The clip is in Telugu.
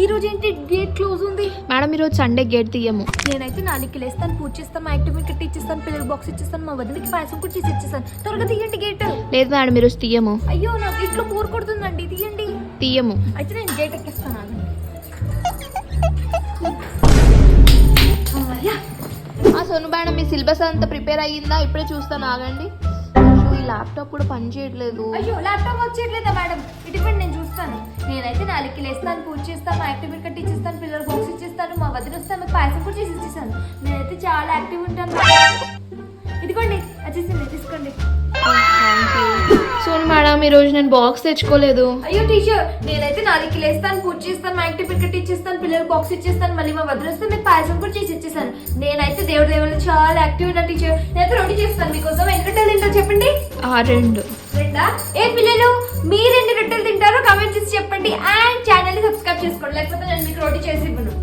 ఈ రోజు ఏంటి గేట్ క్లోజ్ ఉంది? మేడం ఈరోజు సండే గేట్ తీయము. నేనైతే 4కి లేస్తాను, పూజ చేస్తాను, మా యాక్టివ్ కట్టి ఇచ్చేస్తాను, పిల్లల బాక్స్ ఇచ్చేస్తాను, మా వదిలికి పాయసం కూడా చేసి ఇచ్చేస్తాను. త్వరగా తీయండి గేట్. లేదు మేడం ఈరోజు తీయము. అయ్యో నాకు ఇంట్లో బోర్ కొడుతుందండి, తీయండి. తీయము. అయితే నేను గేట్ ఎక్కిస్తాను. సోను మేడం మీ సిలబస్ అంతా ప్రిపేర్ అయ్యిందా? ఇప్పుడే చూస్తాను, ఆగండి. ఈ ల్యాప్టాప్ కూడా పని చేయట్లేదు. అయ్యో ల్యాప్టాప్ వచ్చేయట్లేదా మేడం? ఇటువంటి నేను చూస్తాను. నేనైతే 4కి లేస్తాను, పూజ చేస్తాను, మా యాక్టివ్ కట్టి ఇచ్చేస్తాను, పిల్లల బాక్స్ ఇచ్చేస్తాను, మా వదిలి వస్తాను, మీకు పాయసం కూడా చేసి ఇచ్చేస్తాను. నేనైతే చాలా యాక్టివ్ ఉంటాను. ఇదిగోండి వచ్చేసింది, తీసుకోండి. సోను మేడం ఈ రోజు నేను బాక్స్ తెచ్చుకోలేదు. అయ్యో టీచర్, నేనైతే 4కి లేస్తాను, పూజ చేస్తాను, మా యాక్టివ్ కట్టి ఇచ్చేస్తాను, పిల్లల బాక్స్ ఇచ్చేస్తాను, మళ్ళీ మా వదిలి వస్తే మీకు పాయసం కూడా చేసి ఇచ్చేస్తాను. నేనైతే దేవుడి దేవుళ్ళు చాలా యాక్టివ్ ఉన్నా టీచర్. నేనైతే రోటీ చేస్తాను మీకోసం. ఎన్ని రొట్టెలు తింటారు చెప్పండి? 2. రెండా? ఏ పిల్లలు మీరు ఎన్ని రొట్టెలు తింటారో కామెంట్ చేసి చెప్పండి. అండ్ ఛానల్ ని సబ్స్క్రైబ్ చేసుకోండి, లేకపోతే నేను మీకు రోటీ చేసి ఇవ్వను.